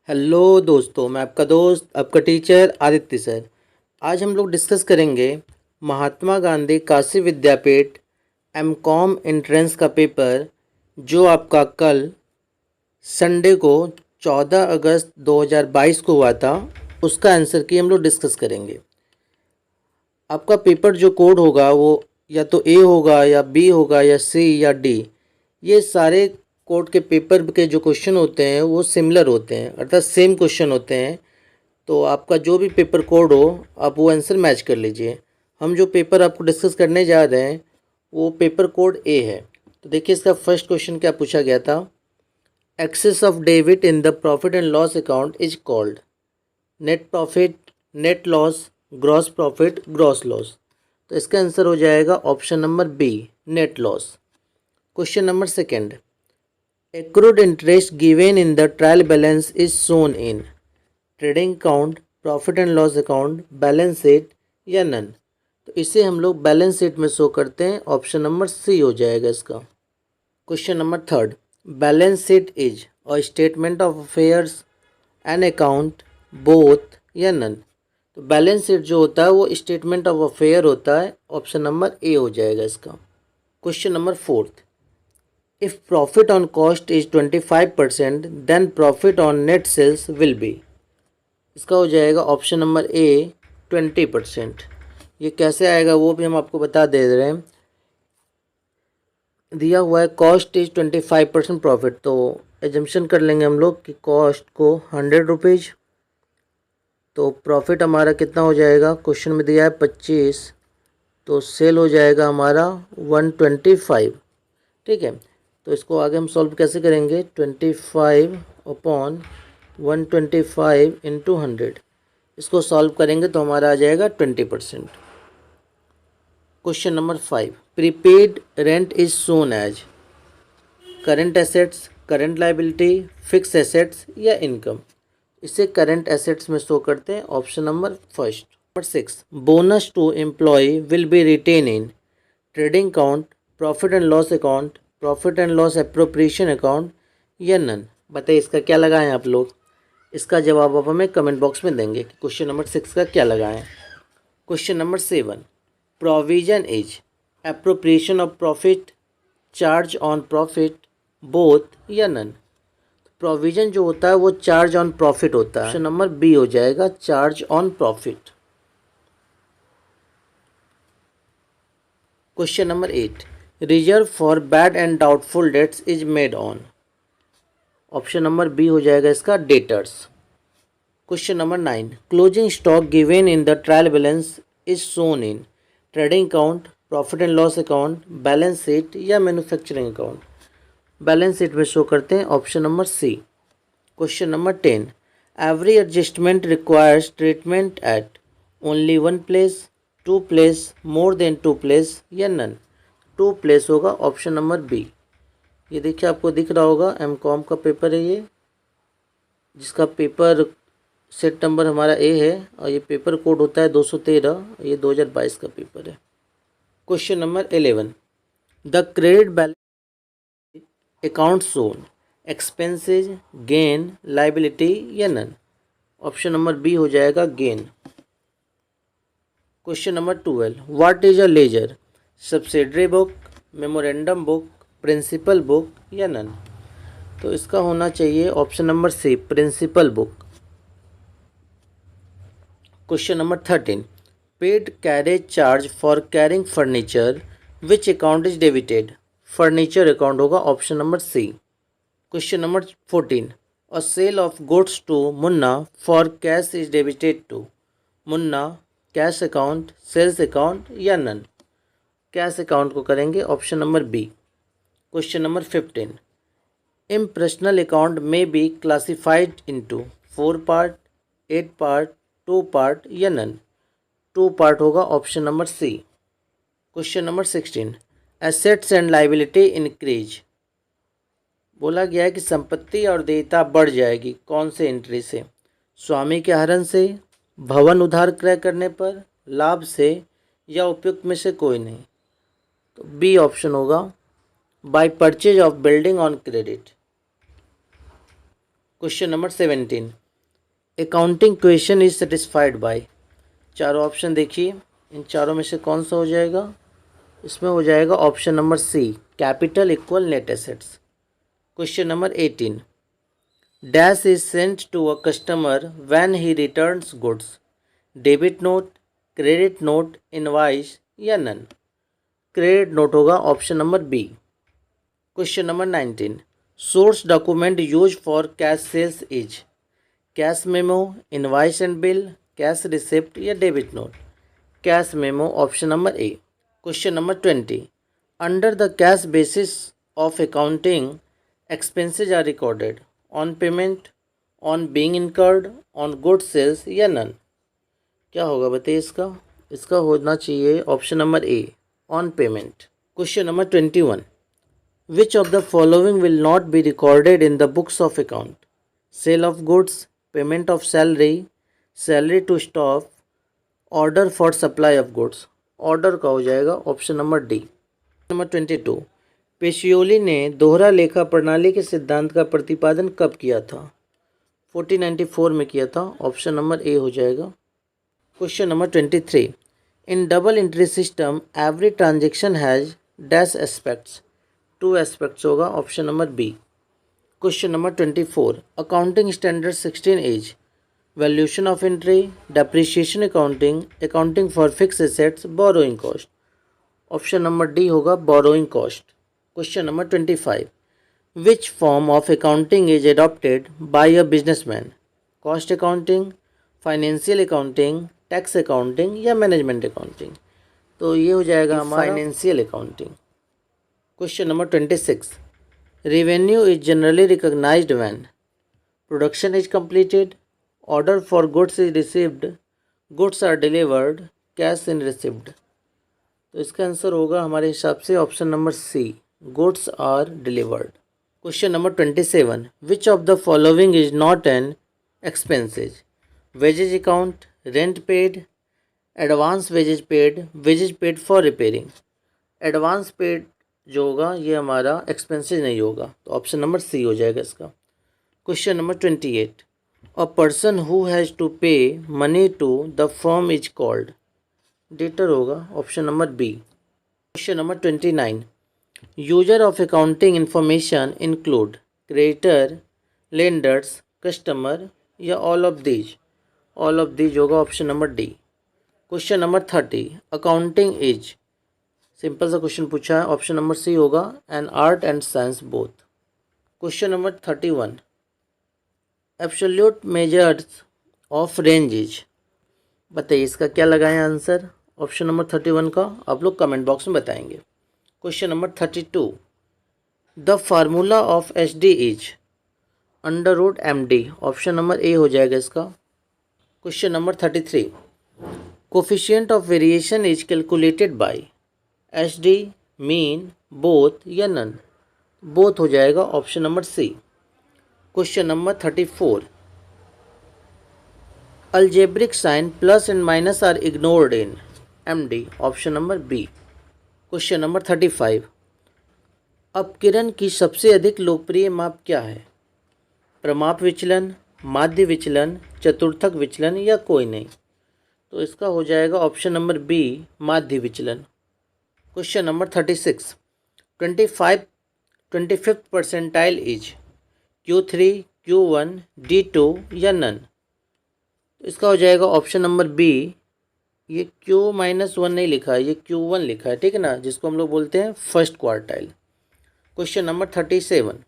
Hello दोस्तों, मैं आपका दोस्त आपका टीचर आदित्य सर। आज हम लोग डिस्कस करेंगे महात्मा गांधी काशी विद्यापीठ एमकॉम एंट्रेंस का पेपर जो आपका कल संडे को 14 अगस्त 2022 को हुआ था। उसका आंसर की हम लोग डिस्कस करेंगे। आपका पेपर जो कोड होगा वो या तो ए होगा या बी होगा या सी या डी। ये सारे कोड के पेपर के जो क्वेश्चन होते हैं वो सिमिलर होते हैं, अर्थात सेम क्वेश्चन होते हैं। तो आपका जो भी पेपर कोड हो आप वो आंसर मैच कर लीजिए। हम जो पेपर आपको डिस्कस करने जा रहे हैं वो पेपर कोड ए है। तो देखिए इसका फर्स्ट क्वेश्चन क्या पूछा गया था। Excess of debit in the profit and loss account is called net profit, net loss, gross profit, gross loss. तो इसका आंसर हो जाएगा option number B, net loss. Question number second, accrued interest given in the trial balance is shown in trading account, profit and loss account, balance sheet या none. तो इसे हम लोग balance sheet में शो करते हैं, ऑप्शन नंबर सी हो जाएगा इसका। Question number third, balance sheet is a statement of affairs an account, both या नन। तो बैलेंस शीट जो होता है वो स्टेटमेंट ऑफ अफेयर होता है, ऑप्शन नंबर ए हो जाएगा इसका। Question number fourth, if profit on cost is 25% then profit on net sales will be। इसका हो जाएगा ऑप्शन नंबर ए 20%। ये कैसे आएगा वो भी हम आपको बता दे रहे हैं। दिया हुआ है कॉस्ट इज 25% प्रॉफिट, तो एजम्पशन कर लेंगे हम लोग कि कॉस्ट को 100 रुपीज़, तो प्रॉफिट हमारा कितना हो जाएगा, क्वेश्चन में दिया है 25, तो सेल हो जाएगा हमारा 125। ठीक है, तो इसको आगे हम सॉल्व कैसे करेंगे, 25 अपॉन 125 इंटू 100। इसको सॉल्व करेंगे तो हमारा आ जाएगा 20%। Question number 5, prepaid rent is shown as current assets, current liability, fix assets या इनकम। इसे करंट एसेट्स में शो करते हैं, option number first. Number 6, bonus to employ will be written in trading account, profit and loss account, profit and loss appropriation account या none. बताइए इसका क्या लगाएं आप लोग। इसका जवाब आप हमें कमेंट बॉक्स में देंगे कि क्वेश्चन नंबर 6 का क्या लगाएं। Question number 7, provision is appropriation of profit, charge on profit, both या नन। प्रोविजन जो होता है वो चार्ज ऑन प्रॉफिट होता है, ऑप्शन नंबर बी हो जाएगा, charge on profit. Question number 8, reserve for bad and doubtful debts is made on, option number B हो जाएगा इसका, debtors. Question number 9, closing stock given in the trial balance is shown in trading account, profit and loss account, balance sheet या manufacturing account. Balance sheet में show करते हैं, option number C. Question number 10, every adjustment requires treatment at only one place, to place, more than two place या none. Two place होगा, option number B. ये देखिए आपको दिख रहा होगा एमकॉम का पेपर है ये, जिसका पेपर सेट नंबर हमारा ए है और ये पेपर कोड होता है 213। ये 2022 का पेपर है। Question number 11, the credit balance account shown expenses, gain, liability या नन। ऑप्शन नंबर बी हो जाएगा, gain. Question number 12, what is a ledger, subsidiary book, memorandum book, principal book या नन। तो इसका होना चाहिए option number C, principal book. Question number 13, paid carriage charge for carrying furniture, which account is debited. Furniture account होगा, option number C. Question number 14, a cell of goods to Munna for cash is debited to Munna, cash account, sales account या none. Cash account को करेंगे, option number B. Question number 15, impersonal account में be classified into 4 part, 8 part, 2 part या none. 2 part होगा, option number C. Question number 16, assets and liability increase. बोला गया है कि संपत्ति और देयता बढ़ जाएगी, कौन से एंट्री से, स्वामी के हरण से, भवन उधार क्रय करने पर, लाभ से या उपयुक्त में से कोई नहीं। तो बी ऑप्शन होगा, by purchase of building on credit. Question number 17, accounting question is satisfied by. चारों ऑप्शन देखिए, इन चारों में से कौन सा हो जाएगा? इसमें हो जाएगा option number C, capital equal net assets. Question number 18, dash is sent to a customer when he returns goods, debit note, credit note, invoice या नन? क्रेडिट नोट होगा, option number B. Question number 19, source document use for cash sales is cash memo, invoice and bill, cash receipt या debit note? Cash memo, option number A. Question number 20, under the cash basis of accounting expenses are recorded on payment, on being incurred, on good sales या none? क्या होगा बताइए इसका? इसका होना चाहिए option number A, on payment. Question number 21, which of the following will not be recorded in the books of account? Sale of goods, payment of salary, salary to staff, order for supply of goods? Order का हो जाएगा option number D. Number 22, पेशियोली ने दोहरा लेखा प्रणाली के सिद्धांत का प्रतिपादन कब किया था? 1494 में किया था, ऑप्शन नंबर ए हो जाएगा। Question number 23, in double entry system every transaction has dash aspects? 2 aspects होगा, option number B. Question number 24, accounting standard 16 is valuation of entry, depreciation accounting, accounting for fix assets, borrowing cost? Option number D होगा, borrowing cost. Question number 25, which form of accounting is adopted by a businessman? Cost accounting, financial accounting, tax accounting या management accounting? तो ये हो जाएगा हमारा financial accounting. Question number 26, revenue is generally recognised when production is completed, order for goods is received, goods are delivered, cash in received? तो इसका answer होगा हमारे हिसाब से option number C, goods are delivered. Question number 27, which of the following is not an expenses? Wages account, rent paid, advance wages paid for repairing? Advance paid जो होगा ये हमारा एक्सपेंसेस नहीं होगा, तो ऑप्शन नंबर सी हो जाएगा इसका। Question number 28, a person who has to pay money to the firm is called? Debtor होगा, option number B. Question number 29, user of accounting information include creditor, lenders, customer या all of these? All of these होगा, option number D. Question number 30, accounting is, simple सा question पूछा है, option number C होगा, an art and science both. Question number 31, absolute measures of range is? बताइए इसका क्या लगाएं आंसर ऑप्शन नंबर 31 का? आप लोग कमेंट बॉक्स में बताएंगे। Question number 32, the formula of H D is under root M D? Option number A हो जाएगा इसका। Question number 33, coefficient of variation is calculated by H D, mean, both या none? Both हो जाएगा, option number C. Question number 34, algebraic sign plus and minus are ignored in M D? Option number B. Question number 35, अपकिरण की सबसे अधिक लोकप्रिय माप क्या है? प्रमाप विचलन, माध्य विचलन, चतुर्थक विचलन या कोई नहीं? तो इसका हो जाएगा ऑप्शन नंबर बी, माध्य विचलन। Question number 36, 25th percentile is Q3, Q1, D2 या नन? इसका हो जाएगा ऑप्शन नंबर बी, ये Q-1 नहीं लिखा है, ये Q1 लिखा है, ठीक है ना, जिसको हम लोग बोलते हैं first quartile. Question number 37,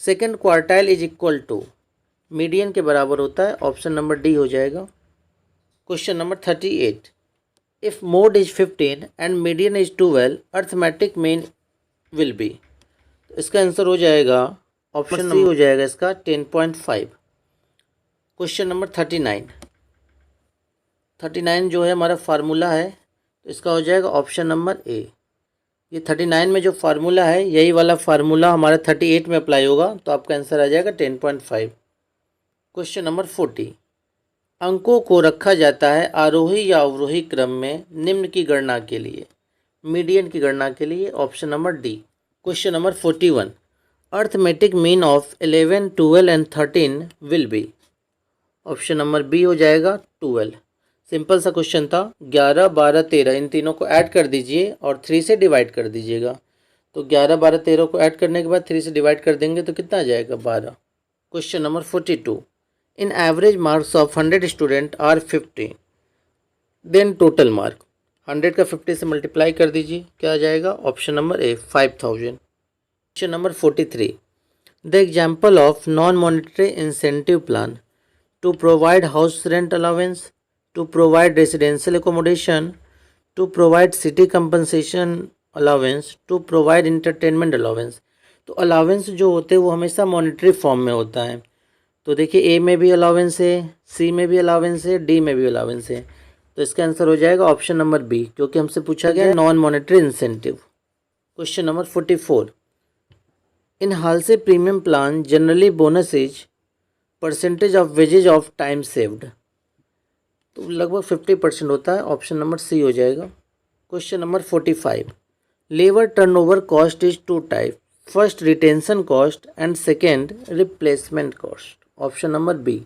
second quartile is equal to, median के बराबर होता है, ऑप्शन नंबर डी हो जाएगा। Question number 38, if mode is 15 and median is 12, arithmetic mean will be? इसका आंसर हो जाएगा ऑप्शन सी हो जाएगा इसका 10.5। क्वेश्चन नंबर 39 जो है हमारा फार्मूला है, तो इसका हो जाएगा ऑप्शन नंबर ए। ये 39 में जो फार्मूला है यही वाला फार्मूला हमारा 38 में अप्लाई होगा, तो आपका आंसर आ जाएगा 10.5। क्वेश्चन नंबर 40, अंकों को रखा जाता है आरोही या अवरोही क्रम में निम्न की गणना के लिए, मीडियन की गणना के लिए, option number D. Question number 41, arithmetic mean of 11, 12 and 13 will be? Option number B हो जाएगा 12। सिंपल सा क्वेश्चन था। 11, 12, 13 इन तीनों को ऐड कर दीजिए और 3 से डिवाइड कर दीजिएगा। तो 11, 12, 13 को ऐड करने के बाद 3 से डिवाइड कर देंगे तो कितना आ जाएगा 12। Question number 42। In average marks of 100 student are 50, then total mark 100 का 50 से मल्टीप्लाई कर दीजिए, क्या आ जाएगा? Option number A 5000। Question number 43। The example of non monetary incentive plan to provide house rent allowance, to provide residential accommodation, to provide city compensation allowance, to provide entertainment allowance. तो allowance जो होते हैं वो हमेशा monetary form में होता है। तो देखिए ए में भी अलाउंस है, सी में भी अलाउंस है, डी में भी अलाउंस है। तो इसका आंसर हो जाएगा ऑप्शन नंबर बी, क्योंकि हमसे पूछा गया non monetary incentive. Question number 44। In Halsey premium plan generally bonus is percentage of wages of time saved, तो लगभग 50% होता है। ऑप्शन नंबर सी हो जाएगा। Question number 45। Labour turnover cost is two type, first retention cost and second replacement cost. Option number B.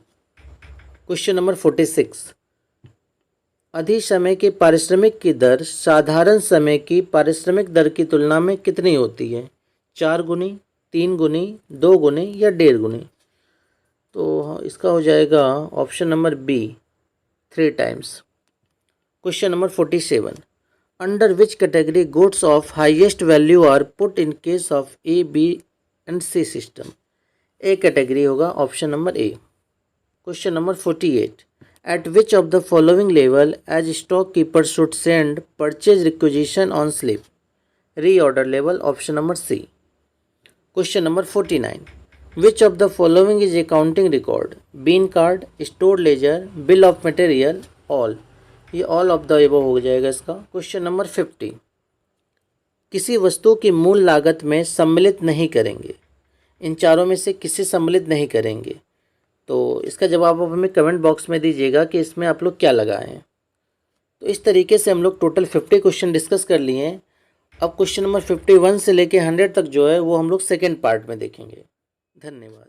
Question number 46। अधि समय के पारिश्रमिक की दर साधारण समय की पारिश्रमिक दर की तुलना में कितनी होती है? 4 गुनी, 3 गुनी, 2 गुनी या 1.5 गुनी? तो इसका हो जाएगा option number B 3 times. Question number 47। Under which category goods of highest value are put in case of A, B and C system? A category होगा, option number A. Question number 48। At which of the following level as stockkeeper should send purchase requisition on slip? Reorder level, option number C. Question number 49. Which of the following is accounting record? Bean card, store ledger, bill of material, all. ये all of the above हो जाएगा इसका। Question number 50। किसी वस्तु की मूल लागत में सम्मिलित नहीं करेंगे, इन चारों में से किसे सम्मिलित नहीं करेंगे? तो इसका जवाब आप हमें कमेंट बॉक्स में दीजिएगा कि इसमें आप लोग क्या लगाए हैं। तो इस तरीके से हम लोग टोटल 50 क्वेश्चन डिस्कस कर लिए हैं। अब क्वेश्चन नंबर 51 से लेके 100 तक जो है वो हम लोग सेकेंड पार्ट में देखेंगे। धन्यवाद।